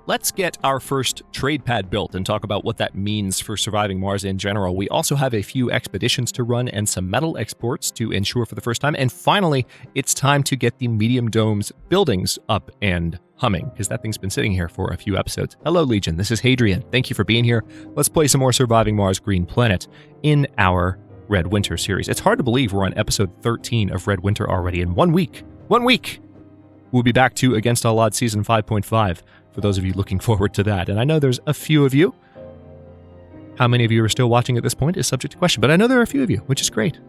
Let's get our first trade pad built and talk about what that means for surviving Mars in general. We also have a few expeditions to run and some metal exports to ensure for the first time. And finally, it's time to get the medium domes buildings up and humming, because that thing's been sitting here for a few episodes. Hello, Legion. This is Hadrian. Thank you for being here. Let's play some more Surviving Mars Green Planet in our Red Winter series. It's hard to believe we're on episode 13 of Red Winter already in 1 week. 1 week! We'll be back to Against All Odds Season 5.5 for those of you looking forward to that. And I know there's a few of you. How many of you are still watching at this point is subject to question, but I know there are a few of you, which is great.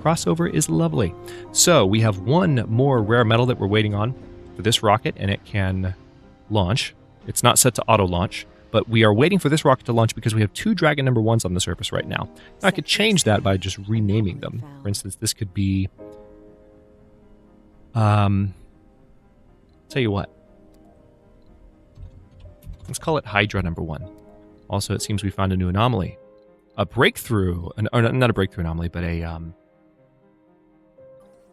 Crossover is lovely. So we have one more rare metal that we're waiting on for this rocket, and it can launch. It's not set to auto-launch, but we are waiting for this rocket to launch because we have 2 Dragon number 1s on the surface right now. I could change that by just renaming them. For instance, this could be... tell you what. Let's call it Hydra number 1. Also, it seems we found a new anomaly. A breakthrough, or not a breakthrough anomaly, but a,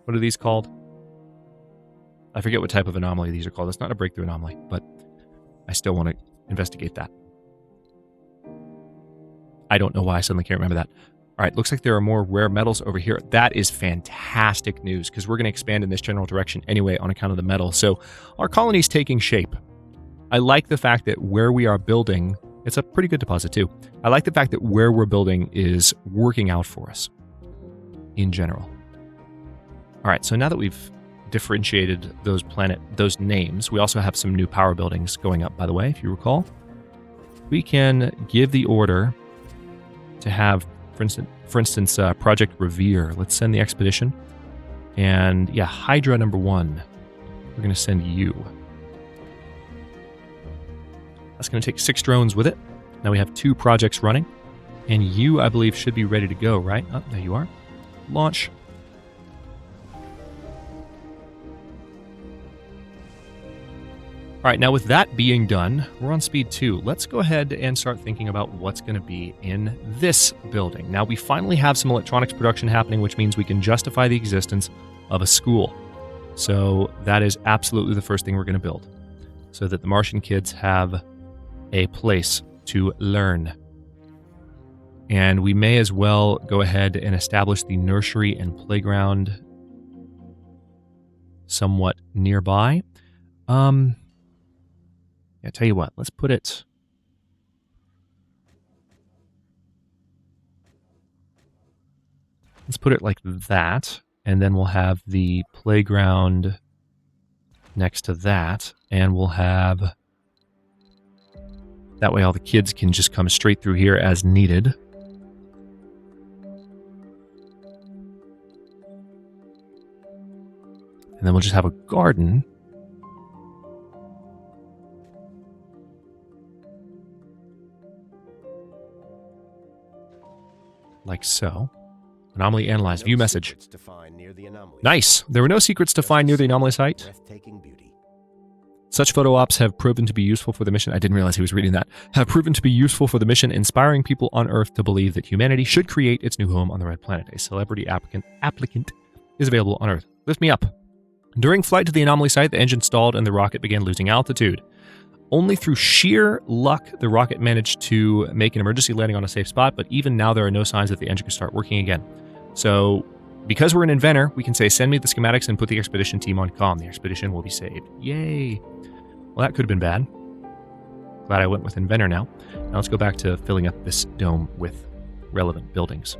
what are these called? I forget what type of anomaly these are called. It's not a breakthrough anomaly, but I still want to investigate that. I don't know why I suddenly can't remember that. All right, looks like there are more rare metals over here. That is fantastic news, because we're going to expand in this general direction anyway on account of the metal. So our colony's taking shape. I like the fact that where we are building, it's a pretty good deposit too. I like the fact that where we're building is working out for us in general. All right, so now that we've differentiated those names, we also have some new power buildings going up, by the way, if you recall. We can give the order to have, for instance, Project Revere. Let's send the expedition. And yeah, Hydra number 1. We're going to send you. That's going to take 6 drones with it. Now we have 2 projects running. And you, I believe, should be ready to go, right? Oh, there you are. Launch. All right, now with that being done, we're on speed 2. Let's go ahead and start thinking about what's going to be in this building. Now we finally have some electronics production happening, which means we can justify the existence of a school. So that is absolutely the first thing we're going to build, so that the Martian kids have a place to learn. And we may as well go ahead and establish the nursery and playground somewhat nearby. Yeah, tell you what, let's put it... Let's put it like that, and then we'll have the playground next to that, and we'll have... That way all the kids can just come straight through here as needed. And then we'll just have a garden. Like so. Anomaly analyzed. View message. Nice. There were no secrets to find near the anomaly site. Such photo ops have proven to be useful for the mission. I didn't realize he was reading that. Have proven to be useful for the mission, inspiring people on Earth to believe that humanity should create its new home on the Red Planet. A celebrity applicant is available on Earth. Lift me up. During flight to the anomaly site, the engine stalled and the rocket began losing altitude. Only through sheer luck, the rocket managed to make an emergency landing on a safe spot, but even now there are no signs that the engine can start working again. So, because we're an inventor, we can say, send me the schematics and put the expedition team on comm. The expedition will be saved. Yay! Well, that could have been bad. Glad I went with inventor now. Now let's go back to filling up this dome with relevant buildings.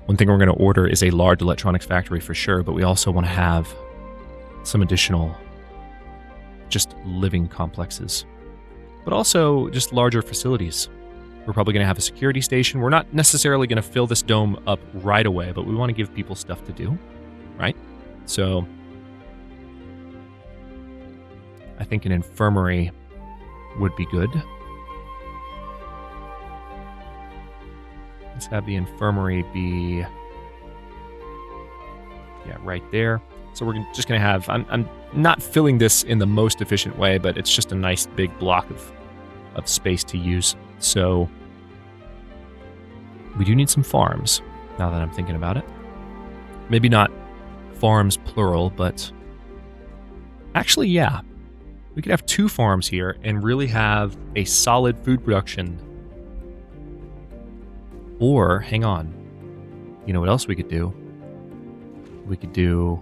One thing we're going to order is a large electronics factory for sure, but we also want to have some additional just living complexes, but also just larger facilities. We're probably going to have a security station. We're not necessarily going to fill this dome up right away, but we want to give people stuff to do, right? So I think an infirmary would be good. Let's have the infirmary be, yeah, right there. So we're just going to have, I'm not filling this in the most efficient way, but it's just a nice big block of space to use. So we do need some farms, now that I'm thinking about it. Maybe not farms plural, but Actually, yeah. We could have 2 farms here and really have a solid food production. Or, hang on. You know what else we could do? We could do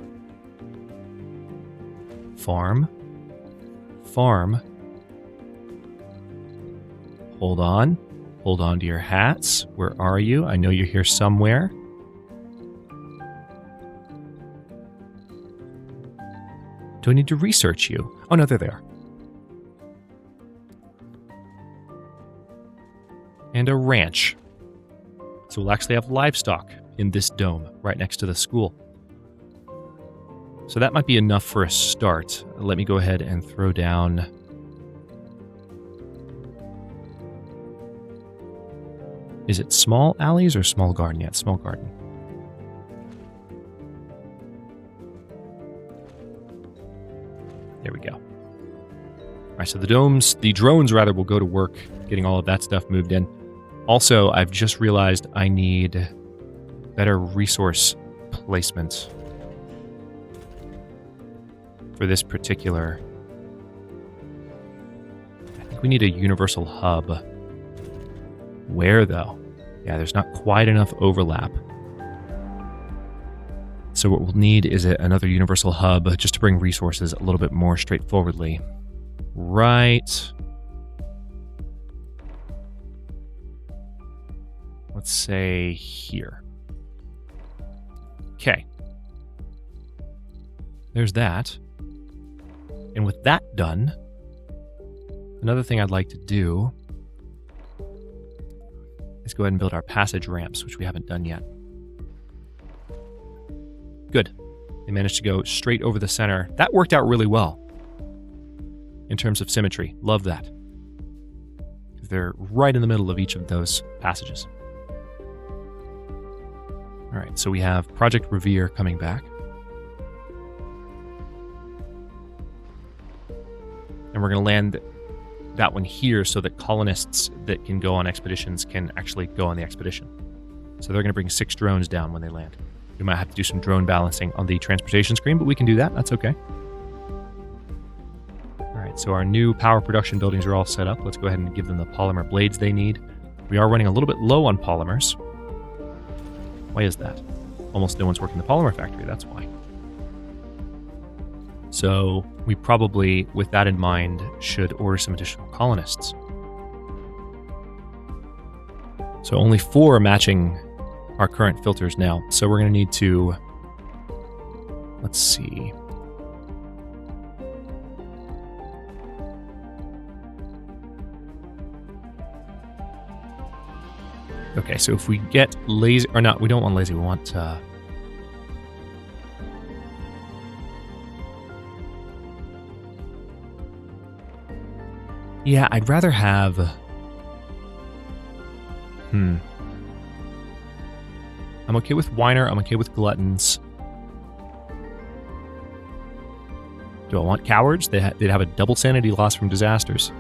farm. Hold on. Hold on to your hats. Where are you? I know you're here somewhere. Do I need to research you? Oh, no, they're there. And a ranch. So we'll actually have livestock in this dome right next to the school. So that might be enough for a start. Let me go ahead and throw down... Is it small alleys or small garden? Yeah, it's small garden. There we go. All right, so the drones rather, will go to work getting all of that stuff moved in. Also, I've just realized I need better resource placement for this particular... I think we need a universal hub. Where, though? Yeah, there's not quite enough overlap. So what we'll need is another universal hub just to bring resources a little bit more straightforwardly. Right. Let's say here. Okay. There's that. And with that done, another thing I'd like to do is go ahead and build our passage ramps, which we haven't done yet. Good. They managed to go straight over the center. That worked out really well in terms of symmetry. Love that. They're right in the middle of each of those passages. All right, so we have Project Revere coming back. And we're going to land that one here so that colonists that can go on expeditions can actually go on the expedition. So they're going to bring 6 drones down when they land. We might have to do some drone balancing on the transportation screen, but we can do that. That's okay. All right, so our new power production buildings are all set up. Let's go ahead and give them the polymer blades they need. We are running a little bit low on polymers. Why is that? Almost no one's working the polymer factory, that's why. So we probably, with that in mind, should order some additional colonists. So only 4 are matching our current filters now. So we're going to need to, let's see. Okay, so if we get lazy, or not, we don't want lazy, we want... yeah, I'd rather have... I'm okay with whiner, I'm okay with gluttons. Do I want cowards? They'd have a double sanity loss from disasters.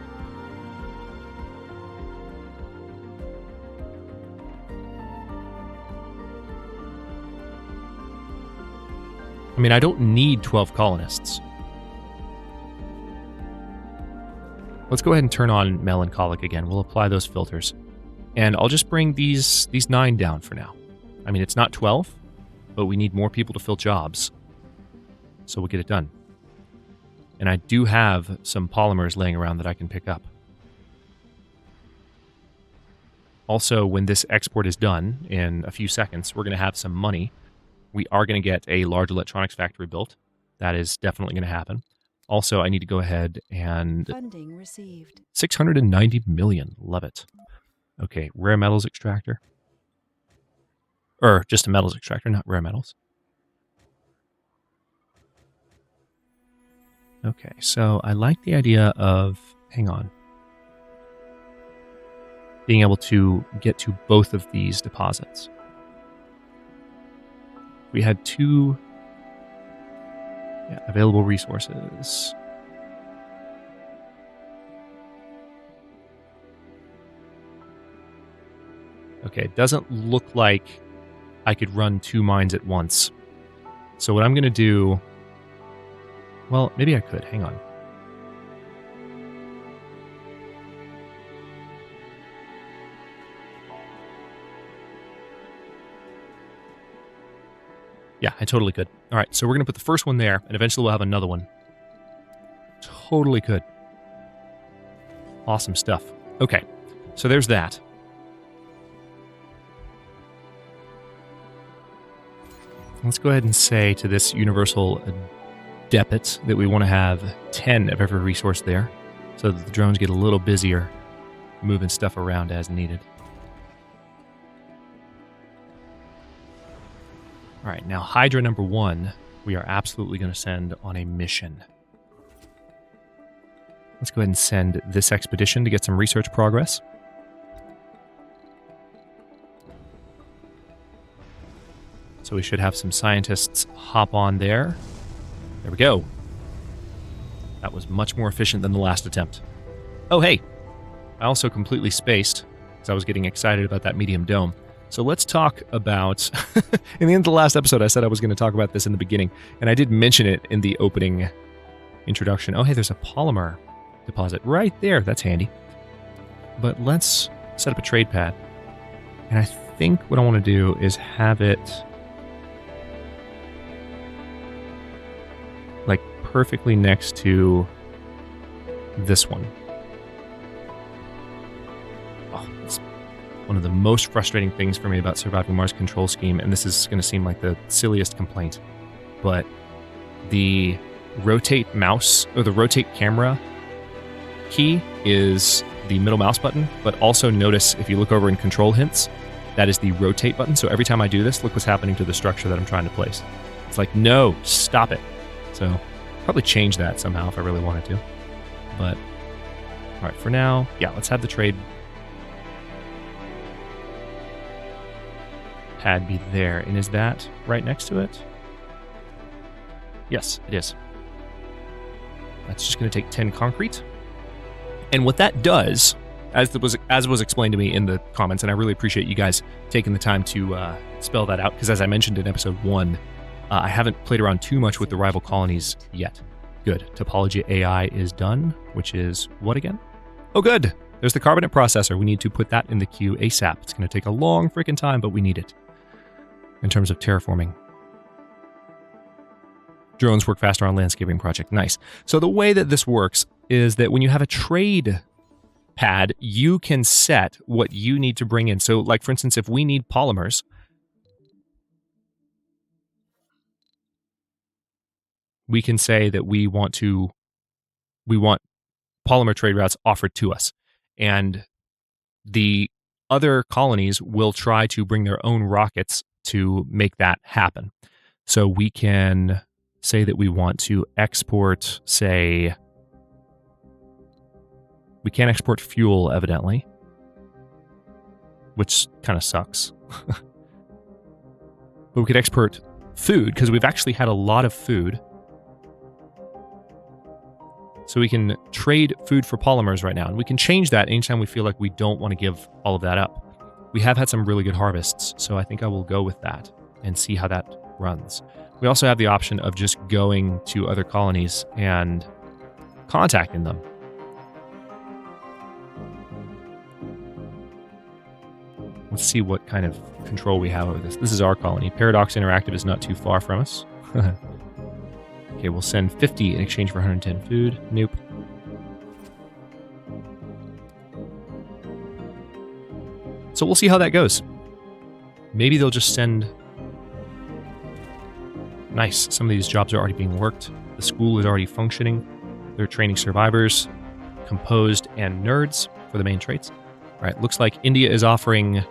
I mean, I don't need 12 colonists. Let's go ahead and turn on melancholic again. We'll apply those filters. And I'll just bring these 9 down for now. I mean, it's not 12, but we need more people to fill jobs. So we'll get it done. And I do have some polymers laying around that I can pick up. Also, when this export is done in a few seconds, we're going to have some money. We are going to get a large electronics factory built. That is definitely going to happen. Also, I need to go ahead and... Funding received. 690 million. Love it. Okay, rare metals extractor. Or just a metals extractor, not rare metals. Okay, so I like the idea of... Hang on. Being able to get to both of these deposits. We had 2 available resources. Okay, it doesn't look like I could run 2 mines at once. So what I'm going to do Well, maybe I could. Hang on. Yeah, I totally could. All right, so we're going to put the first one there, and eventually we'll have another one. Totally could. Awesome stuff. Okay, so there's that. Let's go ahead and say to this universal depot that we want to have 10 of every resource there, so that the drones get a little busier moving stuff around as needed. All right, now Hydra number 1, we are absolutely going to send on a mission. Let's go ahead and send this expedition to get some research progress. So we should have some scientists hop on there. There we go. That was much more efficient than the last attempt. Oh, hey, I also completely spaced because I was getting excited about that medium dome. So let's talk about, in the end of the last episode, I said I was going to talk about this in the beginning, and I did mention it in the opening introduction. Oh, hey, there's a polymer deposit right there. That's handy. But let's set up a trade pad. And I think what I want to do is have it like perfectly next to this one. Oh, it's one of the most frustrating things for me about surviving Mars control scheme, and this is going to seem like the silliest complaint, but the rotate mouse or the rotate camera key is the middle mouse button, but also notice if you look over in control hints, that is the rotate button. So every time I do this, look what's happening to the structure that I'm trying to place. It's like, no, stop it. So probably change that somehow if I really wanted to. But all right, for now, yeah, let's have the trade pad be there. And is that right next to it? Yes, it is. That's just going to take 10 concrete. And what that does, as was explained to me in the comments, and I really appreciate you guys taking the time to spell that out, because as I mentioned in episode 1, I haven't played around too much with the rival colonies yet. Good. Topology AI is done, which is what again? Oh, good. There's the carbonate processor. We need to put that in the queue ASAP. It's going to take a long freaking time, but we need it in terms of terraforming. Drones work faster on landscaping project. Nice. So the way that this works is that when you have a trade pad, you can set what you need to bring in. So like, for instance, if we need polymers, we can say that we want polymer trade routes offered to us. And the other colonies will try to bring their own rockets to make that happen. So we can say that we want to export, say, we can't export fuel, evidently, which kind of sucks. But we could export food, because we've actually had a lot of food. So we can trade food for polymers right now, and we can change that anytime we feel like we don't want to give all of that up. We have had some really good harvests, so I think I will go with that and see how that runs. We also have the option of just going to other colonies and contacting them. Let's see what kind of control we have over this. This is our colony. Paradox Interactive is not too far from us. Okay, we'll send 50 in exchange for 110 food. Nope. So we'll see how that goes. Maybe they'll just send... Nice. Some of these jobs are already being worked. The school is already functioning. They're training survivors, composed, and nerds for the main traits. All right, looks like India is offering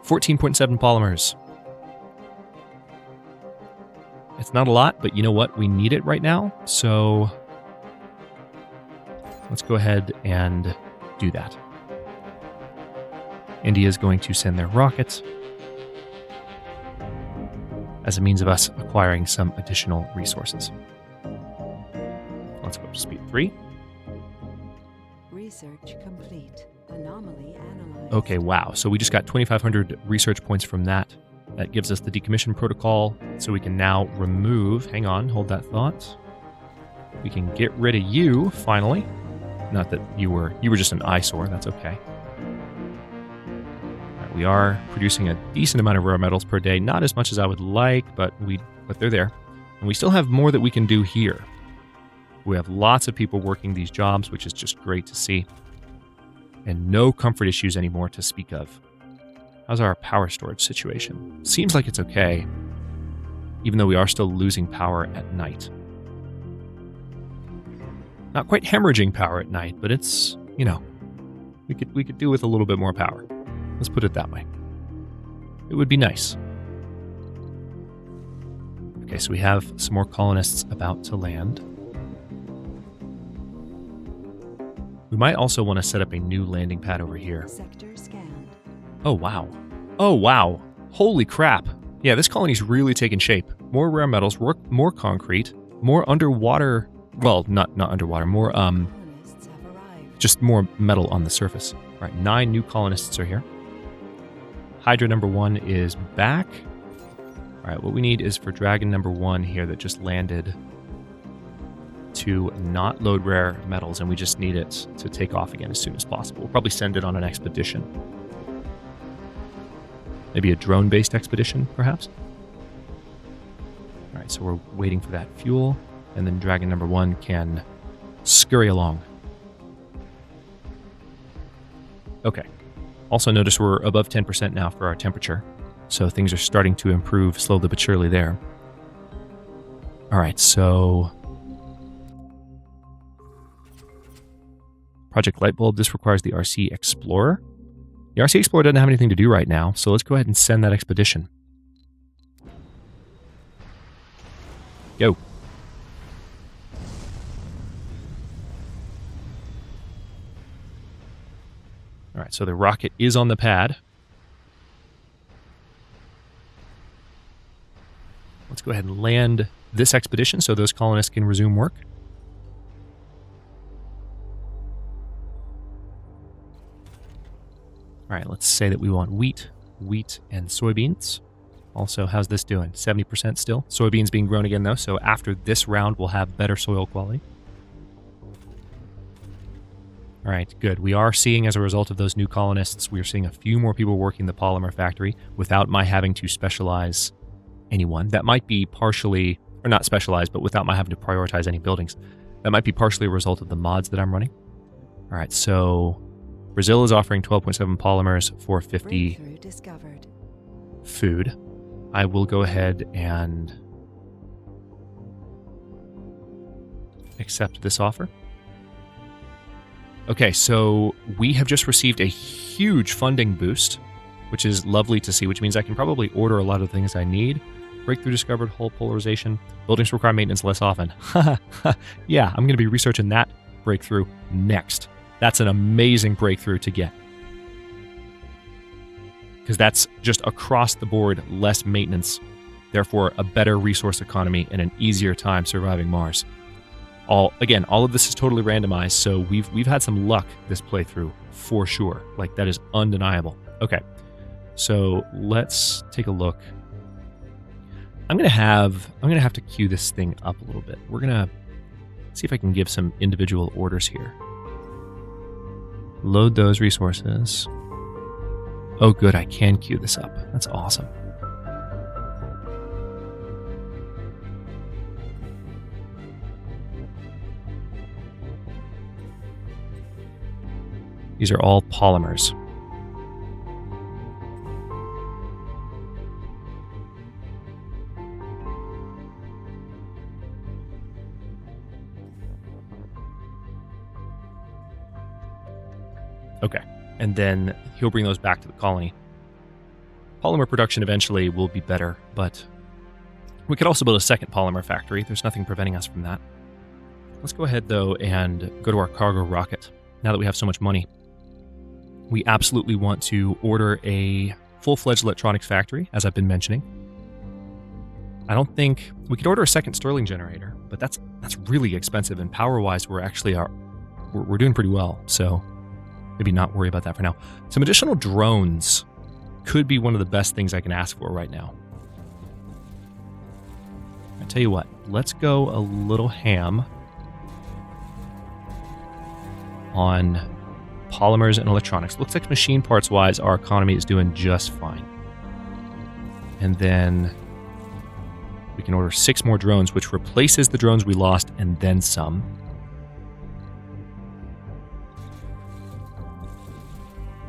14.7 polymers. It's not a lot, but you know what? We need it right now. So let's go ahead and do that. India is going to send their rockets as a means of us acquiring some additional resources. Let's go to speed 3. Research complete. Anomaly analyzed. Okay, wow. So we just got 2,500 research points from that. That gives us the decommission protocol, so we can now remove... Hang on, hold that thought. We can get rid of you, finally. Not that you were just an eyesore. That's okay. All right, we are producing a decent amount of rare metals per day. Not as much as I would like, but they're there. And we still have more that we can do here. We have lots of people working these jobs, which is just great to see. And no comfort issues anymore to speak of. How's our power storage situation? Seems like it's okay, even though we are still losing power at night. Not quite hemorrhaging power at night, but it's, you know, we could do with a little bit more power. Let's put it that way. It would be nice. Okay, so we have some more colonists about to land. We might also want to set up a new landing pad over here. Sector scanned. Oh, wow. Oh, wow. Holy crap. Yeah, this colony's really taken shape. More rare metals, more concrete, more underwater... Well, not underwater, more, Colonists have arrived. just more metal on the surface. All right, 9 new colonists are here. Hydra number 1 is back. All right, what we need is for Dragon number 1 here that just landed to not load rare metals, and we just need it to take off again as soon as possible. We'll probably send it on an expedition. Maybe a drone-based expedition, perhaps? All right, so we're waiting for that fuel, and then Dragon number 1 can scurry along. Okay. Also notice we're above 10% now for our temperature, so things are starting to improve slowly but surely there. All right, so... Project Lightbulb, this requires the RC Explorer. The RC Explorer doesn't have anything to do right now, so let's go ahead and send that expedition. Go. All right, so the rocket is on the pad. Let's go ahead and land this expedition so those colonists can resume work. All right, let's say that we want wheat, and soybeans. Also, how's this doing? 70% still. Soybeans being grown again, though, so after this round, we'll have better soil quality. All right, good. We are seeing, as a result of those new colonists, we are seeing a few more people working the polymer factory without my having to specialize anyone. That might be partially, or not specialized, but without my having to prioritize any buildings. That might be partially a result of the mods that I'm running. All right, so Brazil is offering 12.7 polymers for 50 Breakthrough discovered. food. I will go ahead and accept this offer. Okay, so we have just received a huge funding boost, which is lovely to see, which means I can probably order a lot of the things I need. Breakthrough discovered, hull polarization. Buildings require maintenance less often. Yeah, I'm going to be researching that breakthrough next. That's an amazing breakthrough to get. Because that's just across the board less maintenance, therefore a better resource economy and an easier time surviving Mars. All of this is totally randomized, so we've had some luck this playthrough for sure. Like, that is undeniable. Okay, so let's take a look. I'm gonna have to queue this thing up a little bit. We're gonna see if I can give some individual orders here. Load those resources. Oh, good, I can queue this up. That's awesome. These are all polymers. Okay, and then he'll bring those back to the colony. Polymer production eventually will be better, but we could also build a second polymer factory. There's nothing preventing us from that. Let's go ahead, though, and go to our cargo rocket. Now that we have so much money, we absolutely want to order a full-fledged electronics factory, as I've been mentioning. I don't think we could order a second Stirling generator, but that's really expensive, and power-wise, we're doing pretty well, so maybe not worry about that for now. Some additional drones could be one of the best things I can ask for right now. I tell you what, let's go a little ham on polymers and electronics. Looks like machine parts wise, our economy is doing just fine. And then we can order 6 more drones, which replaces the drones we lost and then some.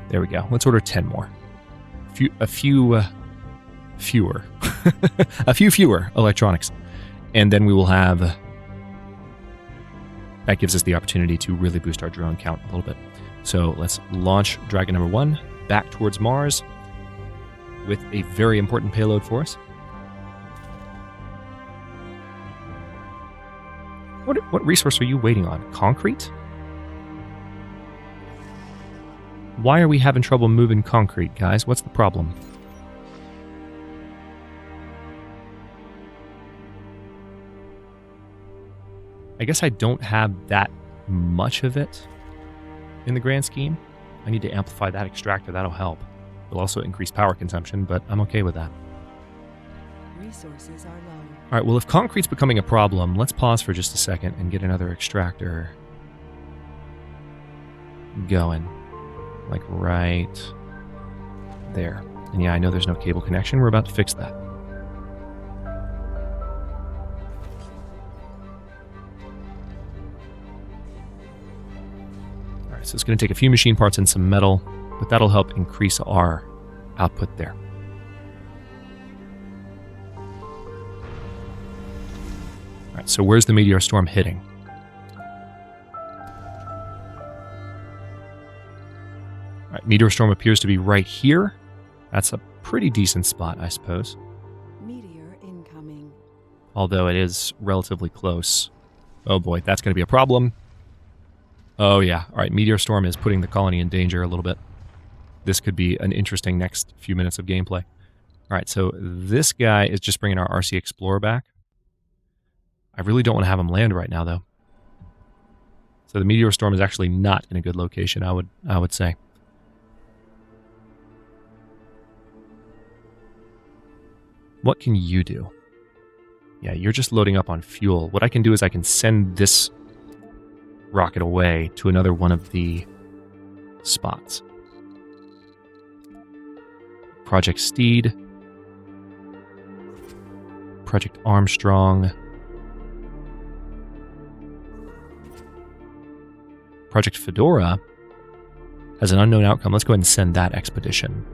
There we go. Let's order 10 more. A few fewer. A few fewer electronics. And then we will have... That gives us the opportunity to really boost our drone count a little bit. So let's launch Dragon number 1 back towards Mars with a very important payload for us. What resource are you waiting on? Concrete? Why are we having trouble moving concrete, guys? What's the problem? I guess I don't have that much of it in the grand scheme. I need to amplify that extractor. That'll help. It'll also increase power consumption, but I'm okay with that. Resources are low. All right, well, if concrete's becoming a problem, let's pause for just a second and get another extractor going. Like right there. And yeah, I know there's no cable connection. We're about to fix that. All right, so it's going to take a few machine parts and some metal, but that'll help increase our output there. All right, so where's the meteor storm hitting? All right, meteor storm appears to be right here. That's a pretty decent spot, I suppose. Meteor incoming. Although it is relatively close. Oh boy, that's going to be a problem. Oh yeah. All right, meteor storm is putting the colony in danger a little bit. This could be an interesting next few minutes of gameplay. All right, so this guy is just bringing our RC Explorer back. I really don't want to have him land right now, though. So the meteor storm is actually not in a good location, I would say. What can you do? Yeah, you're just loading up on fuel. What I can do is I can send this rocket away to another one of the spots. Project Steed. Project Armstrong. Project Fedora has an unknown outcome. Let's go ahead and send that expedition.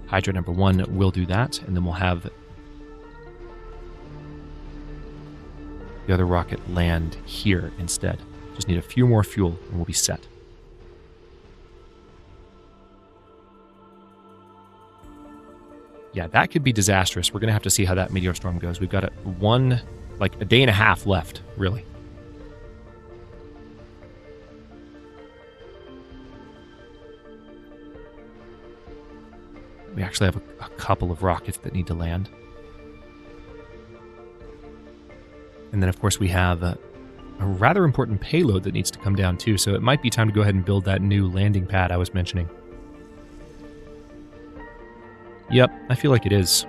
Hydra number 1 will do that, and then we'll have the other rocket land here instead. Just need a few more fuel, and we'll be set. Yeah, that could be disastrous. We're going to have to see how that meteor storm goes. We've got a day and a half left, really. We actually have a couple of rockets that need to land. And then, of course, we have a rather important payload that needs to come down, too. So it might be time to go ahead and build that new landing pad I was mentioning. Yep, I feel like it is.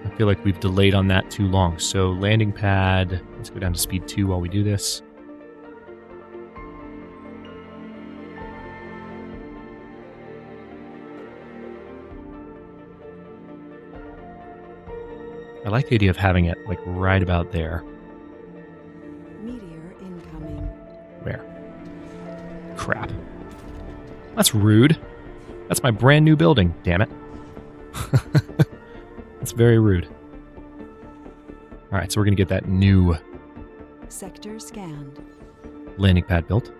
I feel like we've delayed on that too long. So landing pad, let's go down to speed 2 while we do this. I like the idea of having it like right about there. Meteor incoming. Where? Crap. That's rude. That's my brand new building, damn it. That's very rude. Alright, so we're going to get that new Sector scanned. landing pad built.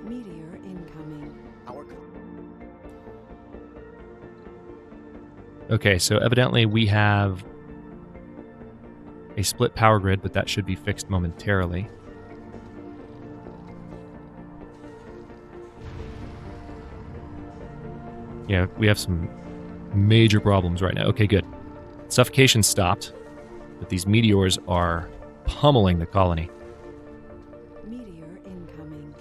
Meteor incoming. Okay, so evidently we have a split power grid, but that should be fixed momentarily. Yeah, we have some major problems right now. Okay, good. Suffocation stopped, but these meteors are pummeling the colony. Meteor incoming.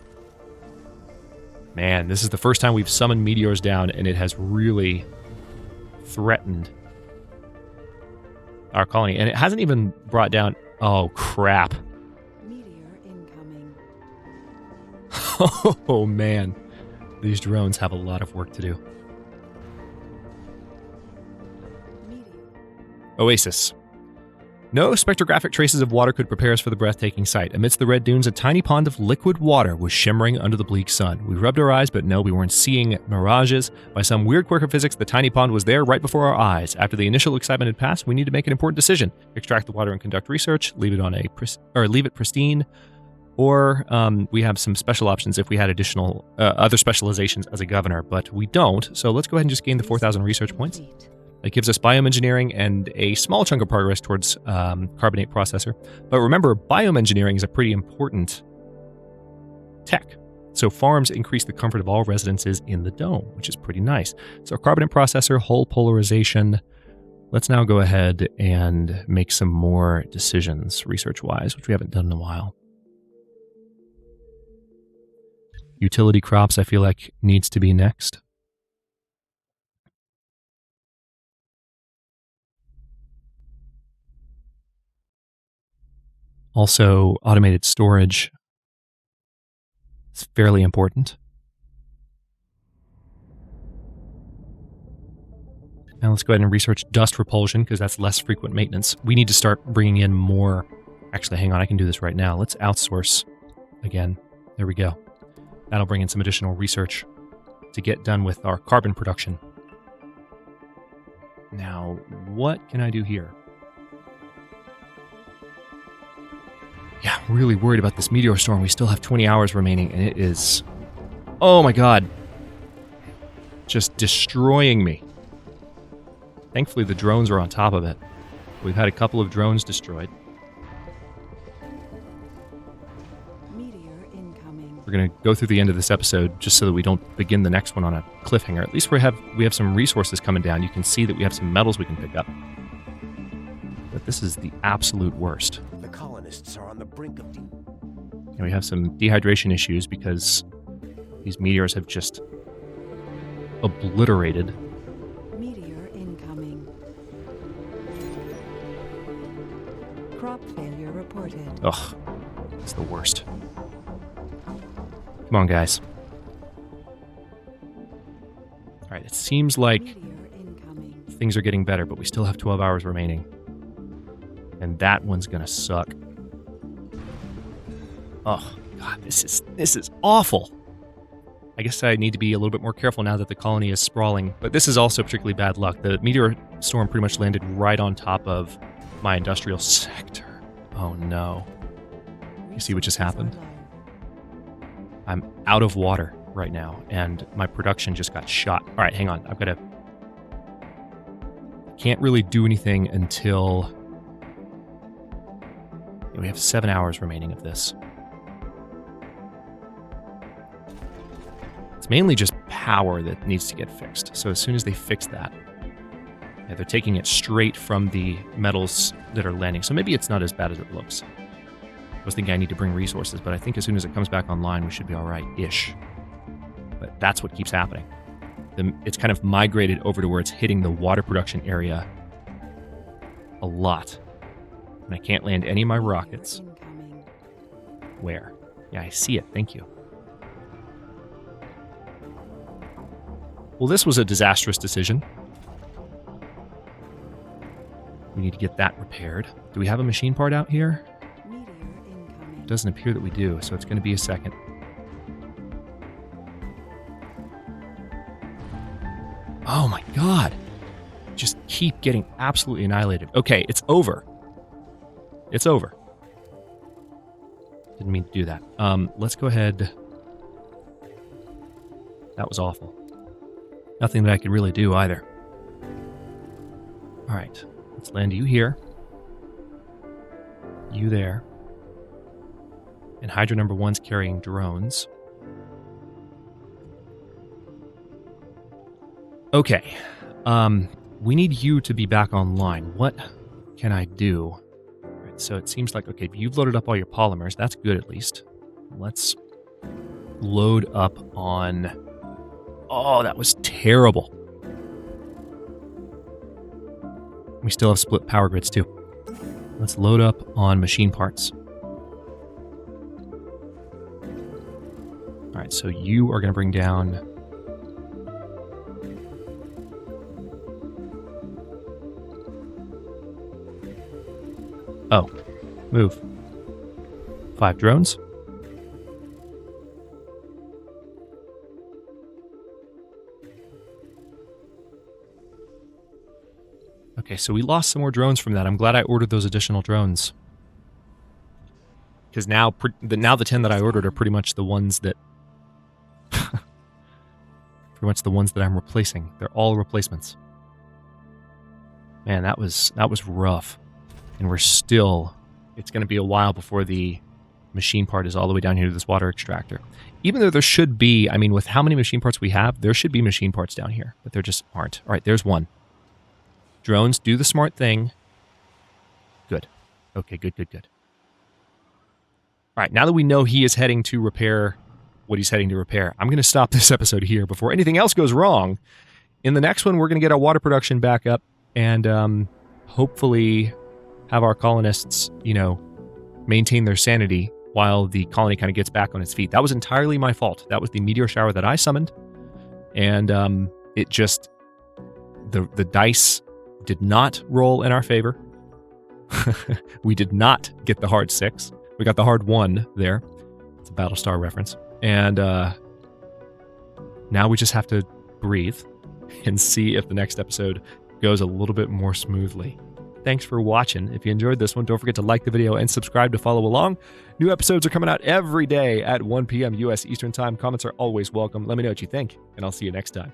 Man, this is the first time we've summoned meteors down, and it has really threatened our colony. And it hasn't even brought down... Oh, crap. Meteor incoming. Oh man, these drones have a lot of work to do. Oasis. No spectrographic traces of water could prepare us for the breathtaking sight. Amidst the red dunes, a tiny pond of liquid water was shimmering under the bleak sun. We rubbed our eyes, but no, we weren't seeing mirages. By some weird quirk of physics, the tiny pond was there right before our eyes. After the initial excitement had passed, we need to make an important decision: extract the water and conduct research, leave it pristine, or we have some special options if we had additional other specializations as a governor, but we don't. So let's go ahead and just gain the 4,000 research points. It gives us bioengineering and a small chunk of progress towards carbonate processor. But remember, bioengineering is a pretty important tech. So farms increase the comfort of all residences in the dome, which is pretty nice. So carbonate processor, hull polarization. Let's now go ahead and make some more decisions research-wise, which we haven't done in a while. Utility crops, I feel like, needs to be next. Also, automated storage is fairly important. Now let's go ahead and research dust repulsion, because that's less frequent maintenance. We need to start bringing in more. Actually, hang on, I can do this right now. Let's outsource again. There we go. That'll bring in some additional research to get done with our carbon production. Now, what can I do here? Yeah, I'm really worried about this meteor storm. We still have 20 hours remaining, and it is... Oh my god. Just destroying me. Thankfully, the drones are on top of it. We've had a couple of drones destroyed. Meteor incoming. We're going to go through the end of this episode just so that we don't begin the next one on a cliffhanger. At least we have some resources coming down. You can see that we have some metals we can pick up. But this is the absolute worst. The colonists are on the brink of And we have some dehydration issues because these meteors have just obliterated. Meteor incoming. Crop failure reported. Ugh, it's the worst. Come on, guys. All right, it seems like Meteor incoming. things are getting better, but we still have 12 hours remaining. And that one's gonna suck. Oh, God, this is awful. I guess I need to be a little bit more careful now that the colony is sprawling, but this is also particularly bad luck. The meteor storm pretty much landed right on top of my industrial sector. Oh no. You see what just happened? I'm out of water right now, and my production just got shot. All right, hang on. Can't really do anything until... We have 7 hours remaining of this. It's mainly just power that needs to get fixed. So as soon as they fix that, yeah, they're taking it straight from the metals that are landing. So maybe it's not as bad as it looks. I was thinking I need to bring resources, but I think as soon as it comes back online, we should be all right-ish. But that's what keeps happening. It's kind of migrated over to where it's hitting the water production area a lot. And I can't land any of my rockets. Incoming. Where? Yeah, I see it. Thank you. Well, this was a disastrous decision. We need to get that repaired. Do we have a machine part out here? Meteor incoming. Doesn't appear that we do, so it's going to be a second. Oh my god. Just keep getting absolutely annihilated. Okay, it's over. It's over. Didn't mean to do that. Let's go ahead. That was awful. Nothing that I could really do either. All right, let's land you here. You there. And Hydra number 1's carrying drones. Okay. We need you to be back online. What can I do? All right, so it seems like, okay, you've loaded up all your polymers. That's good, at least. Let's load up on... Oh, that was terrible. We still have split power grids, too. Let's load up on machine parts. All All right, so you are going to bring down... Oh, move. 5 drones. Okay, so we lost some more drones from that. I'm glad I ordered those additional drones. Because now the 10 that I ordered are pretty much the ones that... pretty much the ones that I'm replacing. They're all replacements. Man, that was rough. And we're still... It's going to be a while before the machine part is all the way down here to this water extractor. Even though there should be... I mean, with how many machine parts we have, there should be machine parts down here. But there just aren't. All right, there's one. Drones, do the smart thing. Good. Okay, good. All right, now that we know he is heading to repair what he's heading to repair, I'm going to stop this episode here before anything else goes wrong. In the next one, we're going to get our water production back up and hopefully have our colonists, maintain their sanity while the colony kind of gets back on its feet. That was entirely my fault. That was the meteor shower that I summoned. And it just... The dice did not roll in our favor. We did not get the hard 6. We got the hard 1 there. It's a Battlestar reference. And now we just have to breathe and see if the next episode goes a little bit more smoothly. Thanks for watching. If you enjoyed this one, don't forget to like the video and subscribe to follow along. New episodes are coming out every day at 1 p.m. U.S. Eastern Time. Comments are always welcome. Let me know what you think, and I'll see you next time.